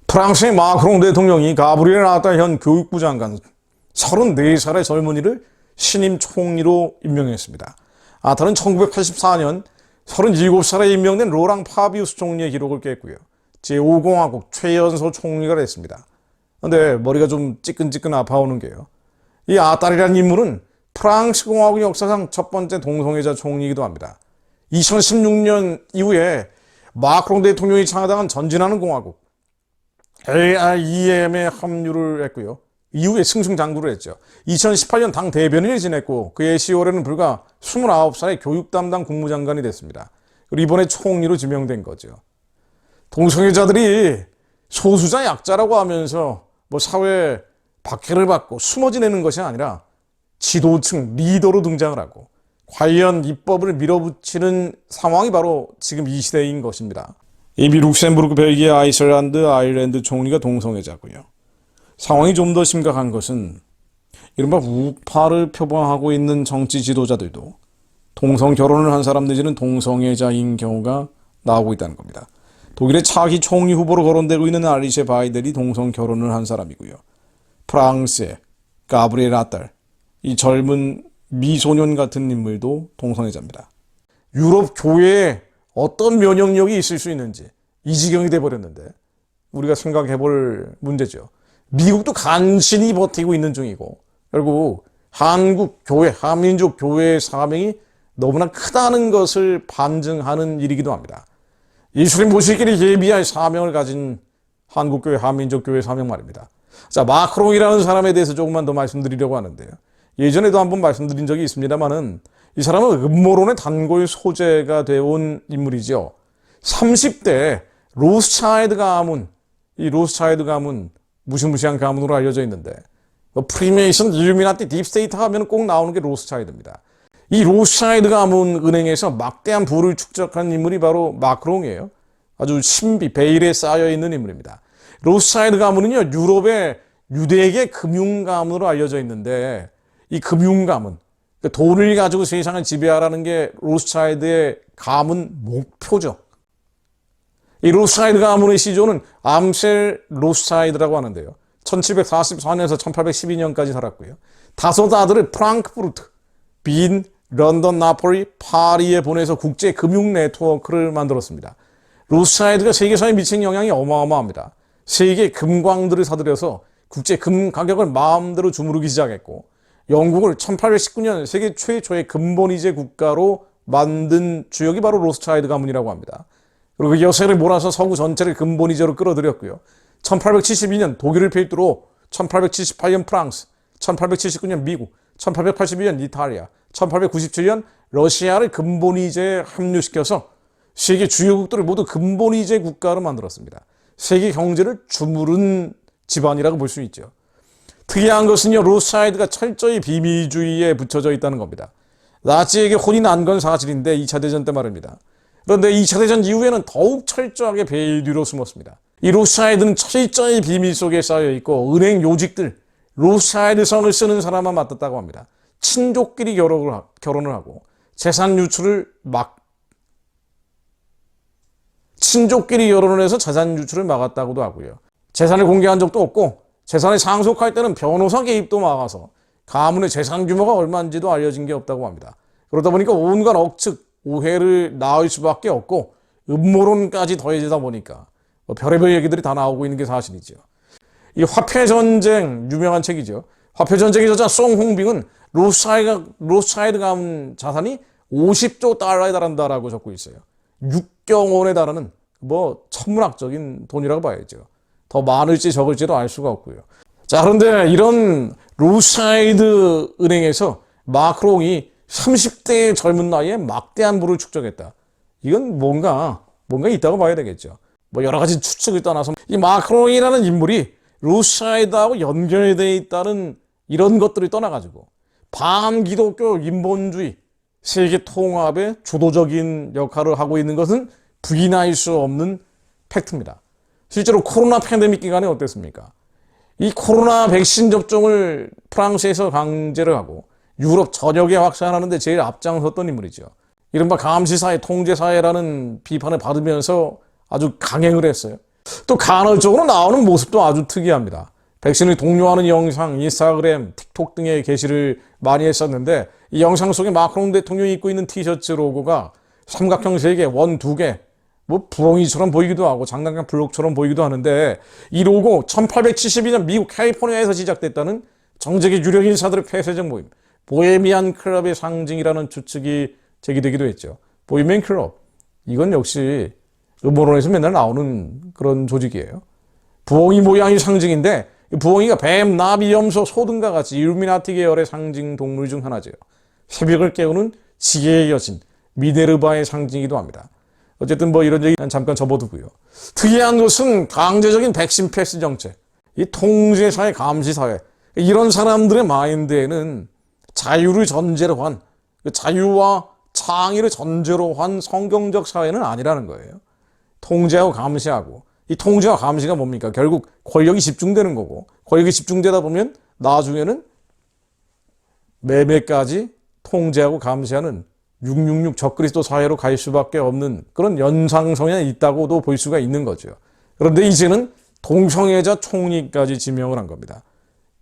프랑스의 마크롱 대통령이 가브리엘 아탈 현 교육부 장관 34살의 젊은이를 신임 총리로 임명했습니다. 아탈은 1984년 37살에 임명된 로랑 파비우스 총리의 기록을 깼고요. 제5공화국 최연소 총리가 됐습니다. 그런데 머리가 좀 찌끈찌끈 아파오는 게요. 이 아탈이라는 인물은 프랑스 공화국 역사상 첫 번째 동성애자 총리이기도 합니다. 2016년 이후에 마크롱 대통령이 창당한 전진하는 공화국 AIEM에 합류를 했고요. 이후에 승승장구를 했죠. 2018년 당 대변인을 지냈고 그해 10월에는 불과 29살의 교육 담당 국무장관이 됐습니다. 그리고 이번에 총리로 지명된 거죠. 동성애자들이 소수자 약자라고 하면서 사회 박해를 받고 숨어 지내는 것이 아니라 지도층 리더로 등장을 하고 관련 입법을 밀어붙이는 상황이 바로 지금 이 시대인 것입니다. 이미 룩셈부르크, 벨기에, 아이슬란드, 아일랜드 총리가 동성애자고요. 상황이 좀 더 심각한 것은 이른바 우파를 표방하고 있는 정치 지도자들도 동성 결혼을 한 사람 내지는 동성애자인 경우가 나오고 있다는 겁니다. 독일의 차기 총리 후보로 거론되고 있는 알리셰 바이델이 동성 결혼을 한 사람이고요. 프랑스의 가브리엘 아탈, 이 젊은 미소년 같은 인물도 동성애자입니다. 유럽 교회에 어떤 면역력이 있을 수 있는지 이 지경이 돼버렸는데 우리가 생각해 볼 문제죠. 미국도 간신히 버티고 있는 중이고 결국 한국 교회, 한민족 교회의 사명이 너무나 크다는 것을 반증하는 일이기도 합니다. 예수님 모시기를 예비할 사명을 가진 한국교회, 한민족교회 사명 말입니다. 자, 마크롱이라는 사람에 대해서 조금만 더 말씀드리려고 하는데요. 예전에도 한번 말씀드린 적이 있습니다만은 이 사람은 음모론의 단골 소재가 되어온 인물이죠. 30대 로스차일드 가문, 이 로스차일드 가문 무시무시한 가문으로 알려져 있는데 프리메이슨, 일루미나티, 딥스테이트 하면 꼭 나오는 게 로스차일드입니다. 이 로스차일드 가문 은행에서 막대한 부를 축적한 인물이 바로 마크롱이에요. 아주 신비, 베일에 쌓여있는 인물입니다. 로스차일드 가문은요, 유럽의 유대계 금융 가문으로 알려져 있는데 이 금융 가문, 돈을 가지고 세상을 지배하라는 게 로스차일드의 가문 목표죠. 이 로스차일드 가문의 시조는 암셀 로스차일드라고 하는데요. 1744년에서 1812년까지 살았고요. 5 아들을 프랑크푸르트, 빈, 런던, 나폴리, 파리에 보내서 국제 금융 네트워크를 만들었습니다. 로스차일드가 세계사에 미친 영향이 어마어마합니다. 세계 금광들을 사들여서 국제 금 가격을 마음대로 주무르기 시작했고 영국을 1819년 세계 최초의 근본이제 국가로 만든 주역이 바로 로스차일드 가문이라고 합니다. 그리고 그 여세를 몰아서 서구 전체를 근본이제로 끌어들였고요. 1872년 독일을 필두로 1878년 프랑스, 1879년 미국, 1881년 이탈리아, 1897년 러시아를 근본이제에 합류시켜서 세계 주요국들을 모두 근본이제 국가로 만들었습니다. 세계 경제를 주무른 집안이라고 볼 수 있죠. 특이한 것은요, 로스차일드가 철저히 비밀주의에 붙여져 있다는 겁니다. 나치에게 혼이 난 건 사실인데 2차 대전 때 말입니다. 그런데 2차 대전 이후에는 더욱 철저하게 베일 뒤로 숨었습니다. 이 로스차일드는 철저히 비밀 속에 쌓여있고 은행 요직들, 로스차일드 성을 쓰는 사람만 맡았다고 합니다. 친족끼리 결혼을 하고 재산 유출을 친족끼리 결혼을 해서 재산 유출을 막았다고도 하고요. 재산을 공개한 적도 없고 재산을 상속할 때는 변호사 개입도 막아서 가문의 재산 규모가 얼마인지도 알려진 게 없다고 합니다. 그러다 보니까 온갖 억측, 오해를 낳을 수밖에 없고 음모론까지 더해지다 보니까 별의별 얘기들이 다 나오고 있는 게 사실이죠. 이 화폐전쟁, 유명한 책이죠. 화폐전쟁의 저자 송홍빙은 로스차일드 가문 자산이 50조 달러에 달한다라고 적고 있어요. 6경원에 달하는 천문학적인 돈이라고 봐야죠. 더 많을지 적을지도 알 수가 없고요. 자, 그런데 이런 로스차일드 은행에서 마크롱이 30대의 젊은 나이에 막대한 부를 축적했다. 이건 뭔가 있다고 봐야 되겠죠. 여러 가지 추측을 떠나서 이 마크롱이라는 인물이 로스차일드하고 연결되어 있다는 이런 것들을 떠나가지고 반기독교 인본주의 세계 통합의 주도적인 역할을 하고 있는 것은 부인할 수 없는 팩트입니다. 실제로 코로나 팬데믹 기간에 어땠습니까? 이 코로나 백신 접종을 프랑스에서 강제를 하고 유럽 전역에 확산하는데 제일 앞장섰던 인물이죠. 이른바 감시사회, 통제사회라는 비판을 받으면서 아주 강행을 했어요. 또 간헐적으로 나오는 모습도 아주 특이합니다. 백신을 독려하는 영상, 인스타그램, 틱톡 등의 게시를 많이 했었는데 이 영상 속에 마크롱 대통령이 입고 있는 티셔츠 로고가 삼각형 3개, 원 2개, 뭐 부엉이처럼 보이기도 하고 장난감 블록처럼 보이기도 하는데 이 로고 1872년 미국 캘리포니아에서 시작됐다는 정적의 유력 인사들의 폐쇄적 모임, 보헤미안 클럽의 상징이라는 추측이 제기되기도 했죠. 보헤미안 클럽, 이건 역시 음모론에서 맨날 나오는 그런 조직이에요. 부엉이 모양이 상징인데 부엉이가 뱀, 나비, 염소, 소 등과 같이 일루미나티 계열의 상징 동물 중 하나죠. 새벽을 깨우는 지혜의 여신 미네르바의 상징이기도 합니다. 어쨌든 뭐 이런 얘기 잠깐 접어두고요. 특이한 것은 강제적인 백신 패스 정책, 이 통제사회, 감시사회, 이런 사람들의 마인드에는 자유를 전제로 한, 자유와 창의를 전제로 한 성경적 사회는 아니라는 거예요. 통제하고 감시하고, 이 통제와 감시가 뭡니까? 결국 권력이 집중되는 거고, 권력이 집중되다 보면 나중에는 매매까지 통제하고 감시하는 666 적그리스도 사회로 갈 수밖에 없는 그런 연상성에 있다고도 볼 수가 있는 거죠. 그런데 이제는 동성애자 총리까지 지명을 한 겁니다.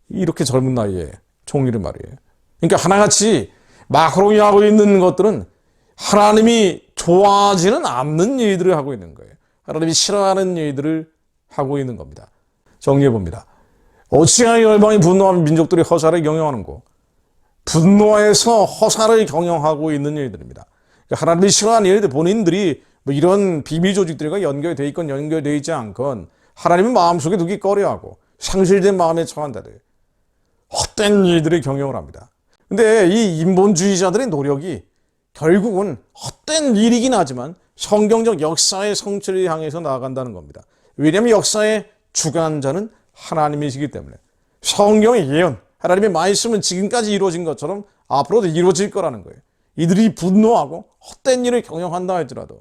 이렇게 젊은 나이에 총리를 말이에요. 그러니까 하나같이 마크롱이 하고 있는 것들은 하나님이 좋아하지는 않는 일들을 하고 있는 거예요. 하나님이 싫어하는 일들을 하고 있는 겁니다. 정리해봅니다. 어찌하여 열방이 분노하는 민족들이 허사를 경영하는고, 분노해서 허사를 경영하고 있는 일들입니다. 그러니까 하나님이 싫어하는 일들, 본인들이 뭐 이런 비밀 조직들과 연결되어 있건 연결되어 있지 않건 하나님의 마음속에 두기 꺼려하고 상실된 마음에 처한 자들, 헛된 일들을 경영을 합니다. 근데 이 인본주의자들의 노력이 결국은 헛된 일이긴 하지만 성경적 역사의 성취를 향해서 나아간다는 겁니다. 왜냐하면 역사의 주관자는 하나님이시기 때문에 성경의 예언, 하나님의 말씀은 지금까지 이루어진 것처럼 앞으로도 이루어질 거라는 거예요. 이들이 분노하고 헛된 일을 경영한다 할지라도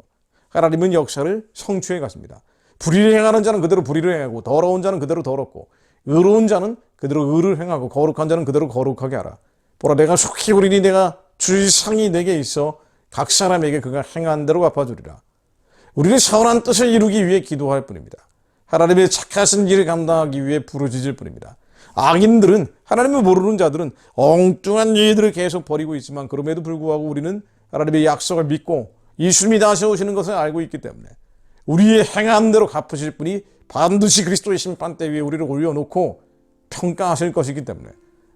하나님은 역사를 성취해 가십니다. 불의를 행하는 자는 그대로 불의를 행하고, 더러운 자는 그대로 더럽고, 의로운 자는 그대로 의를 행하고, 거룩한 자는 그대로 거룩하게 하라. 보라, 내가 속히 오리니 내가 줄 상이 내게 있어 각 사람에게 그가 행한 대로 갚아주리라. 우리는 선한 뜻을 이루기 위해 기도할 뿐입니다. 하나님의 착하신 일을 감당하기 위해 부르짖을 뿐입니다. 악인들은, 하나님을 모르는 자들은 엉뚱한 일들을 계속 벌이고 있지만 그럼에도 불구하고 우리는 하나님의 약속을 믿고 예수님이 다시 오시는 것을 알고 있기 때문에 우리의 행한 대로 갚으실 분이 반드시 그리스도의 심판대 위에 우리를 올려놓고 평가하실 것이기 때문에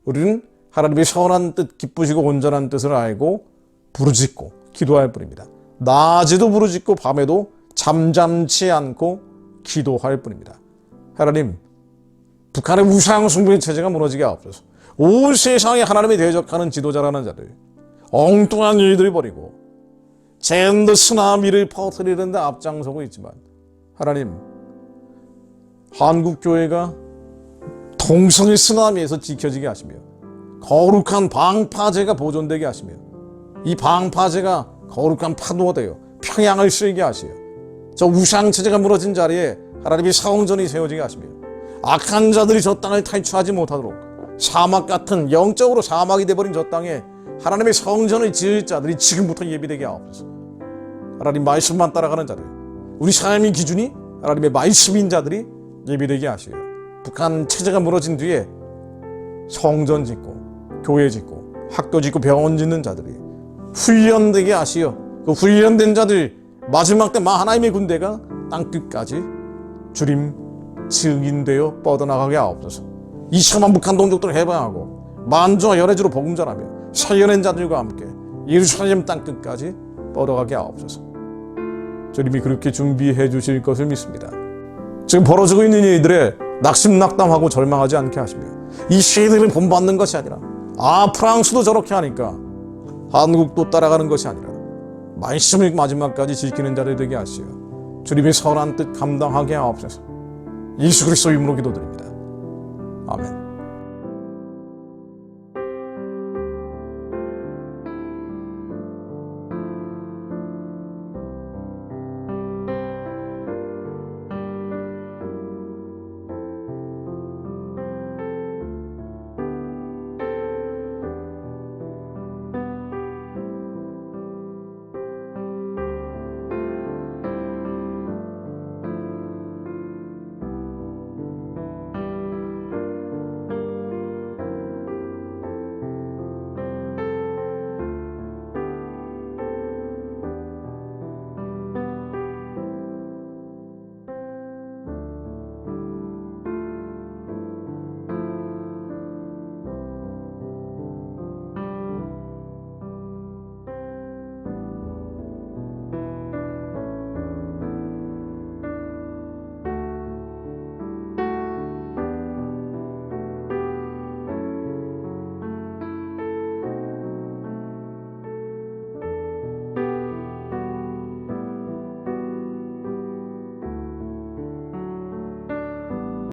우리는 하나님의 선한 뜻, 기쁘시고 온전한 뜻을 알고 부르짖고 기도할 뿐입니다. 낮에도 부르짖고 밤에도 잠잠치 않고 기도할 뿐입니다. 하나님, 북한의 우상 숭배의 체제가 무너지게 하옵소서. 온 세상에 하나님이 대적하는 지도자라는 자들, 엉뚱한 일들을 벌이고 젠더 쓰나미를 퍼뜨리는 데 앞장서고 있지만 하나님, 한국교회가 동성애 쓰나미에서 지켜지게 하시며 거룩한 방파제가 보존되게 하시며 이 방파제가 거룩한 파도가 되어 평양을 쓸게 하시어 저 우상체제가 무너진 자리에 하나님의 성전이 세워지게 하시며 악한 자들이 저 땅을 탈취하지 못하도록 사막 같은, 영적으로 사막이 되어버린 저 땅에 하나님의 성전을 지을 자들이 지금부터 예비되게 하옵소서. 하나님 말씀만 따라가는 자들, 우리 삶의 기준이 하나님의 말씀인 자들이 예비되게 하시어 북한 체제가 무너진 뒤에 성전 짓고 교회 짓고 학교 짓고 병원 짓는 자들이 훈련되게 하시어 그 훈련된 자들 마지막 때 하나님의 군대가 땅끝까지 주님 증인되어 뻗어나가게 하옵소서. 2천만 북한 동족들을 해방하고 만주와 열애주로 복음 전하며 살려낸 자들과 함께 예루살렘 땅끝까지 뻗어가게 하옵소서. 주님이 그렇게 준비해 주실 것을 믿습니다. 지금 벌어지고 있는 일들에 낙심낙담하고 절망하지 않게 하시며 이 시대를 본받는 것이 아니라 프랑스도 저렇게 하니까 한국도 따라가는 것이 아니라 말씀을 마지막까지 지키는 자들 되게 하시어 주님의 선한 뜻 감당하게 하옵소서. 예수 그리스도 이름으로 기도드립니다. 아멘.